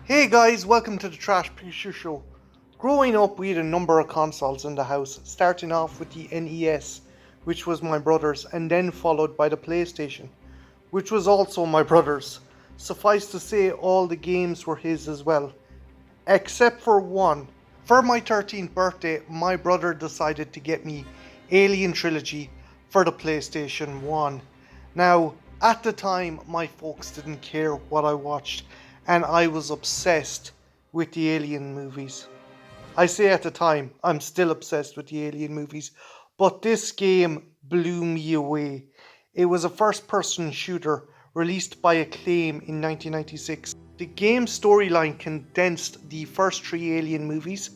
Hey guys, welcome to the Trash Picture Show. Growing up, we had a number of consoles in the house, starting off with the NES, which was my brother's, and then followed by the PlayStation, which was also my brother's. Suffice to say, all the games were his as well, except for one. For my 13th birthday, my brother decided to get me Alien Trilogy for the PlayStation 1. Now, at the time, my folks didn't care what I watched, and I was obsessed with the Alien movies. I say at the time, I'm still obsessed with the Alien movies, but this game blew me away. It was a first person shooter released by Acclaim in 1996. The game's storyline condensed the first three Alien movies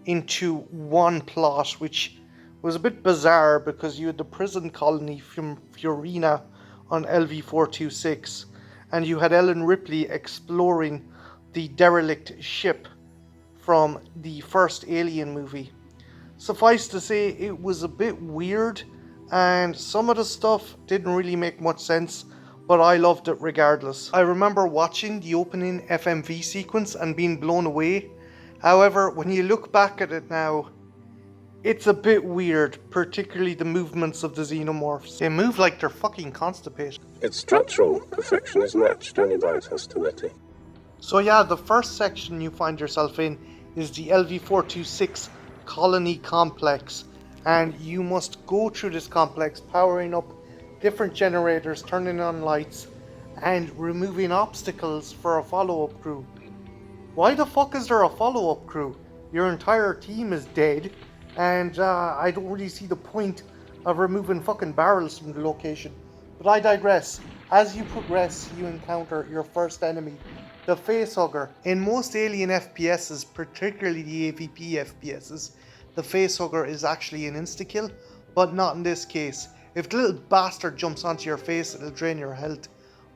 into one plot, which was a bit bizarre because you had the prison colony from Fiorina on LV-426, and you had Ellen Ripley exploring the derelict ship from the first Alien movie. Suffice to say, it was a bit weird, and some of the stuff didn't really make much sense, but I loved it regardless. I remember watching the opening FMV sequence and being blown away. However, when you look back at it now, it's a bit weird, particularly the movements of the xenomorphs. They move like they're fucking constipated. Its structural perfection is matched only by its hostility. So yeah, the first section you find yourself in is the LV-426 colony complex, and you must go through this complex, powering up different generators, turning on lights, and removing obstacles for a follow-up crew. Why the fuck is there a follow-up crew? Your entire team is dead, and I don't really see the point of removing fucking barrels from the location. But I digress. As you progress, you encounter your first enemy, the Facehugger. In most Alien FPSs, particularly the AVP FPSs, the Facehugger is actually an insta-kill, but not in this case. If the little bastard jumps onto your face, it'll drain your health,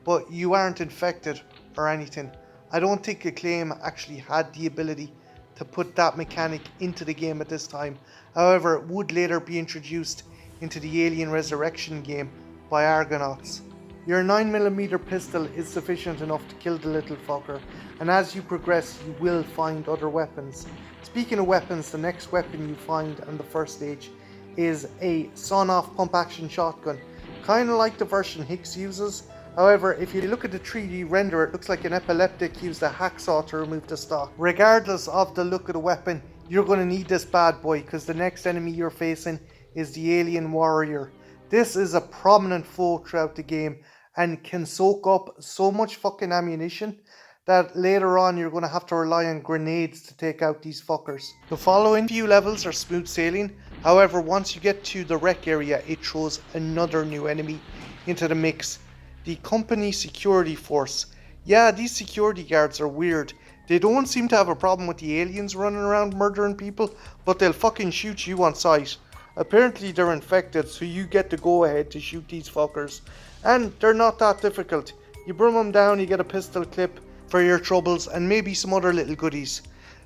but you aren't infected or anything. I don't think Acclaim actually had the ability to put that mechanic into the game at this time. However, it would later be introduced into the Alien Resurrection game by Argonauts. Your 9mm pistol is sufficient enough to kill the little fucker, and as you progress you will find other weapons. Speaking of weapons, the next weapon you find on the first stage is a sawn-off pump-action shotgun, kinda like the version Hicks uses. However, if you look at the 3D render, it looks like an epileptic used a hacksaw to remove the stock. Regardless of the look of the weapon, you're going to need this bad boy, because the next enemy you're facing is the Alien Warrior. This is a prominent foe throughout the game, and can soak up so much fucking ammunition that later on you're going to have to rely on grenades to take out these fuckers. The following few levels are smooth sailing. However, once you get to the wreck area, it throws another new enemy into the mix. The company security force. Yeah, these security guards are weird. They don't seem to have a problem with the aliens running around murdering people, but they'll fucking shoot you on sight. Apparently they're infected, so you get the go ahead to shoot these fuckers. And they're not that difficult. You bring them down, you get a pistol clip for your troubles, and maybe some other little goodies.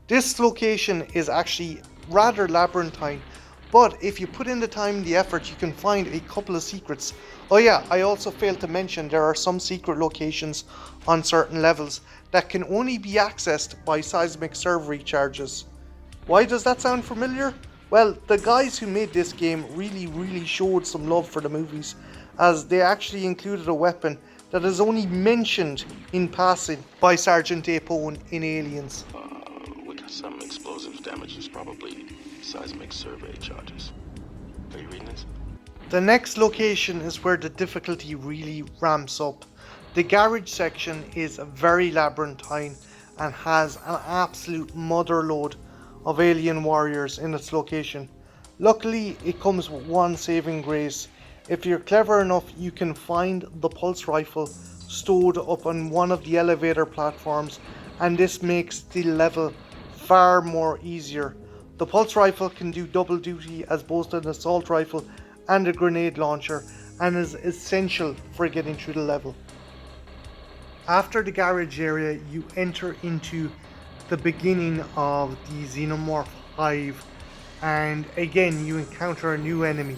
This location is actually rather labyrinthine, but if you put in the time and the effort, you can find a couple of secrets. Oh yeah, I also failed to mention there are some secret locations on certain levels that can only be accessed by seismic serve recharges. Why does that sound familiar? Well, the guys who made this game really showed some love for the movies, as they actually included a weapon that is only mentioned in passing by Sergeant Apone in Aliens. With some explosive damages, probably seismic survey charges. Are you reading this? The next location is where the difficulty really ramps up. The garage section is very labyrinthine and has an absolute motherload of alien warriors in its location. Luckily, it comes with one saving grace. If you're clever enough, you can find the pulse rifle stowed up on one of the elevator platforms, and this makes the level far more easier. The pulse rifle can do double duty as both an assault rifle and a grenade launcher, and is essential for getting through the level. After the garage area, you enter into the beginning of the Xenomorph Hive, and again you encounter a new enemy,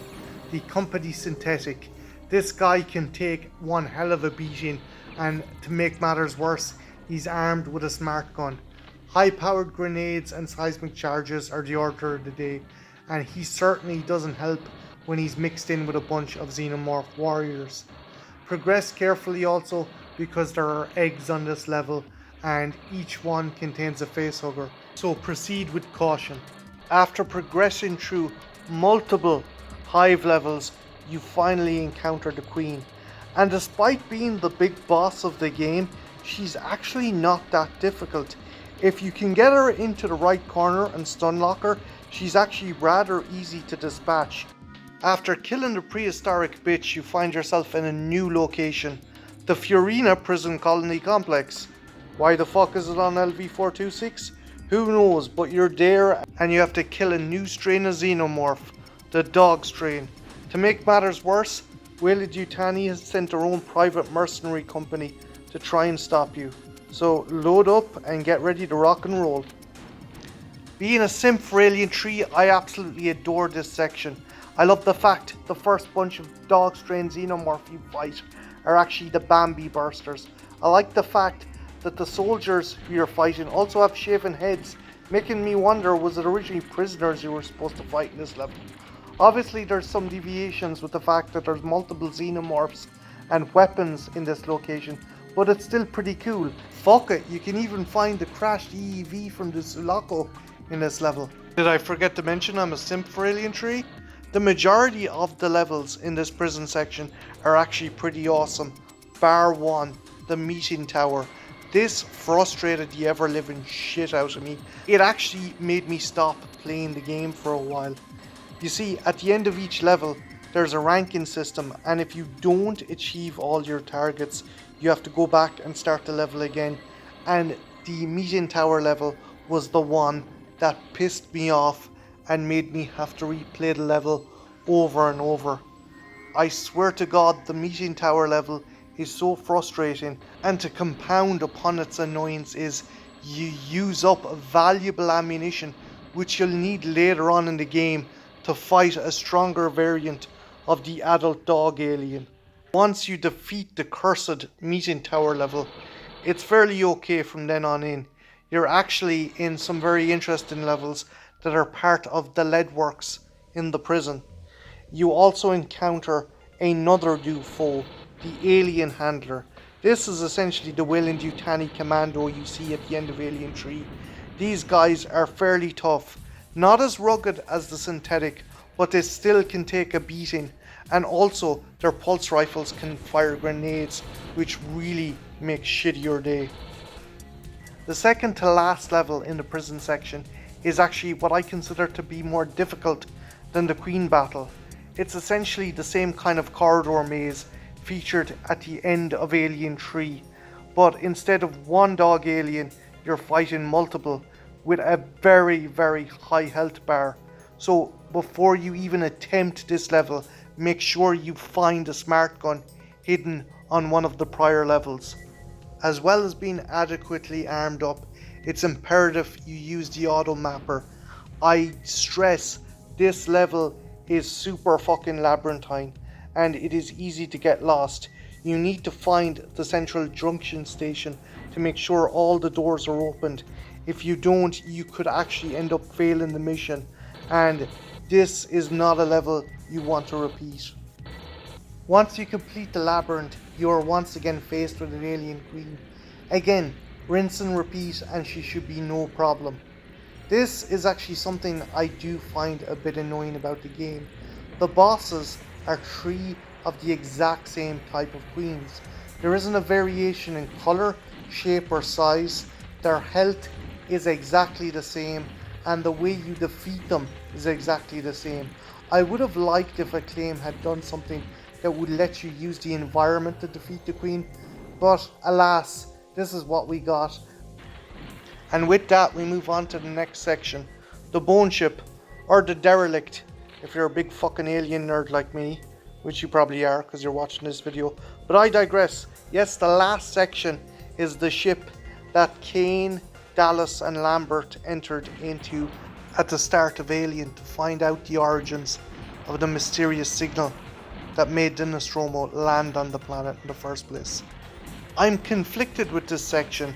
the Company Synthetic. This guy can take one hell of a beating, and to make matters worse, he's armed with a smart gun. High-powered grenades and seismic charges are the order of the day, and he certainly doesn't help when he's mixed in with a bunch of xenomorph warriors. Progress carefully also, because there are eggs on this level and each one contains a facehugger, so proceed with caution. After progressing through multiple hive levels, you finally encounter the Queen, and despite being the big boss of the game, she's actually not that difficult. If you can get her into the right corner and stun lock her, she's actually rather easy to dispatch. After killing the prehistoric bitch, you find yourself in a new location, the Furina Prison Colony Complex. Why the fuck is it on LV426? Who knows, but you're there and you have to kill a new strain of xenomorph, the dog strain. To make matters worse, Weyland-Yutani has sent their own private mercenary company to try and stop you. So load up and get ready to rock and roll. Being a simp for Alien 3, I absolutely adore this section. I love the fact the first bunch of dog strain xenomorph you fight are actually the Bambi Bursters. I like the fact that the soldiers who you're fighting also have shaven heads, making me wonder, was it originally prisoners you were supposed to fight in this level? Obviously there's some deviations with the fact that there's multiple xenomorphs and weapons in this location, but it's still pretty cool. Fuck it, you can even find the crashed EEV from the Sulaco in this level. Did I forget to mention I'm a simp for Alien 3? The majority of the levels in this prison section are actually pretty awesome, bar one, the meeting tower. This frustrated the ever-living shit out of me. It actually made me stop playing the game for a while. You see, at the end of each level, there's a ranking system, and if you don't achieve all your targets, you have to go back and start the level again. And the meeting tower level was the one that pissed me off and made me have to replay the level over and over. I swear to God, the meeting tower level is so frustrating, and to compound upon its annoyance is you use up valuable ammunition which you'll need later on in the game to fight a stronger variant of the adult dog alien. Once you defeat the cursed meeting tower level, it's fairly okay from then on in. You're actually in some very interesting levels that are part of the lead works in the prison. You also encounter another new foe, the Alien Handler. This is essentially the Weyland-Yutani commando you see at the end of Alien 3. These guys are fairly tough, not as rugged as the synthetic, but they still can take a beating, and also their pulse rifles can fire grenades, which really makes shit your day. The second to last level in the prison section is actually what I consider to be more difficult than the Queen battle. It's essentially the same kind of corridor maze featured at the end of Alien 3, but instead of one dog alien, you're fighting multiple with a very, very high health bar. So before you even attempt this level, make sure you find a smart gun hidden on one of the prior levels. As well as being adequately armed up, it's imperative you use the auto mapper. I stress, this level is super fucking labyrinthine and it is easy to get lost. You need to find the central junction station to make sure all the doors are opened. If you don't, you could actually end up failing the mission, and this is not a level you want to repeat. Once you complete the labyrinth, you are once again faced with an alien queen. Again, rinse and repeat and she should be no problem. This is actually something I do find a bit annoying about the game. The bosses are 3 of the exact same type of queens. There isn't a variation in colour, shape or size. Their health is exactly the same and the way you defeat them is exactly the same. I would have liked if Acclaim had done something that would let you use the environment to defeat the queen, but alas, this is what we got. And with that, we move on to the next section, the Bone Ship, or the Derelict, if you're a big fucking alien nerd like me, which you probably are because you're watching this video. But I digress. Yes, the last section is the ship that Kane, Dallas and Lambert entered into at the start of Alien to find out the origins of the mysterious signal that made the Nostromo land on the planet in the first place. I'm conflicted with this section.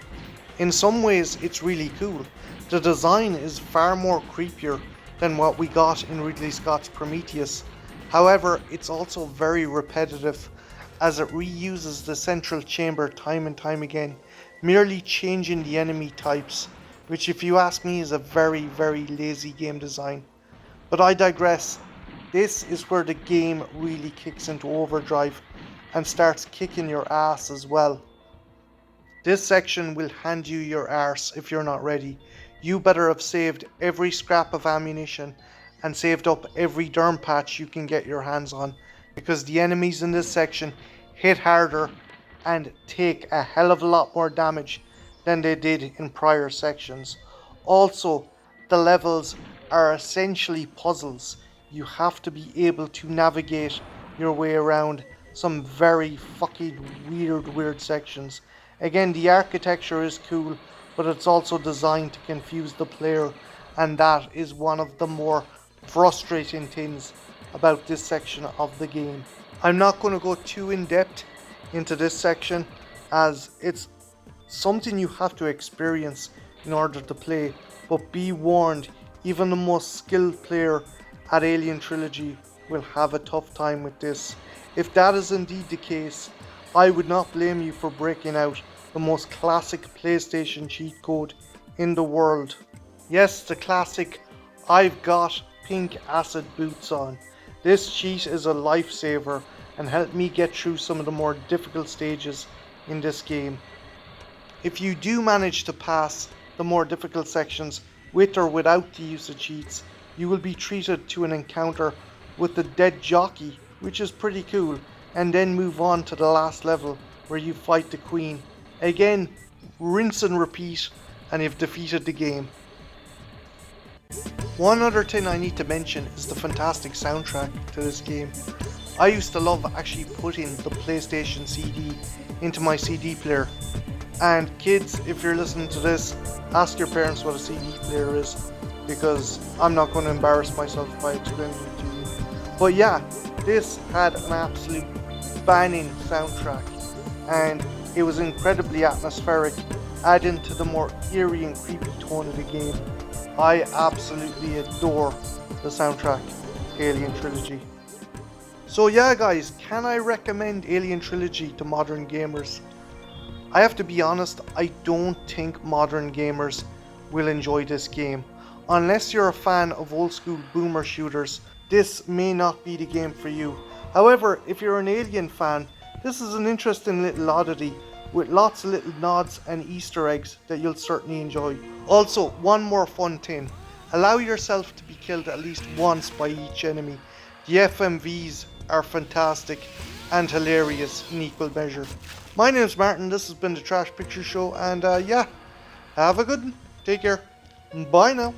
In some ways, it's really cool. The design is far more creepier than what we got in Ridley Scott's Prometheus. However, it's also very repetitive, as it reuses the central chamber time and time again, merely changing the enemy types, which if you ask me is a very lazy game design. But I digress. This is where the game really kicks into overdrive and starts kicking your ass as well. This section will hand you your arse if you're not ready. You better have saved every scrap of ammunition and saved up every derm patch you can get your hands on, because the enemies in this section hit harder and take a hell of a lot more damage than they did in prior sections. Also, the levels are essentially puzzles. You have to be able to navigate your way around some very fucking weird sections. Again, the architecture is cool, but it's also designed to confuse the player, and that is one of the more frustrating things about this section of the game. I'm not going to go too in depth into this section, as it's something you have to experience in order to play, but be warned, even the most skilled player at Alien Trilogy will have a tough time with this. If that is indeed the case, I would not blame you for breaking out the most classic PlayStation cheat code in the world. Yes, the classic "I've got pink acid boots on." This cheat is a lifesaver and helped me get through some of the more difficult stages in this game. If you do manage to pass the more difficult sections with or without the use of cheats, you will be treated to an encounter with the dead jockey, which is pretty cool, and then move on to the last level where you fight the Queen. Again, rinse and repeat, and you've defeated the game. One other thing I need to mention is the fantastic soundtrack to this game. I used to love actually putting the PlayStation CD into my CD player. And kids, if you're listening to this, ask your parents what a CD player is, because I'm not going to embarrass myself by explaining it to you. But yeah, this had an absolute banning soundtrack, and it was incredibly atmospheric, adding to the more eerie and creepy tone of the game. I absolutely adore the soundtrack to Alien Trilogy. So yeah guys, can I recommend Alien Trilogy to modern gamers? I have to be honest, I don't think modern gamers will enjoy this game. Unless you're a fan of old school boomer shooters, this may not be the game for you. However, if you're an Alien fan, this is an interesting little oddity with lots of little nods and Easter eggs that you'll certainly enjoy. Also, one more fun thing. Allow yourself to be killed at least once by each enemy. The FMVs are fantastic and hilarious in equal measure. My name's Martin, this has been the Trash Picture Show, and yeah, have a good one. Take care. Bye now.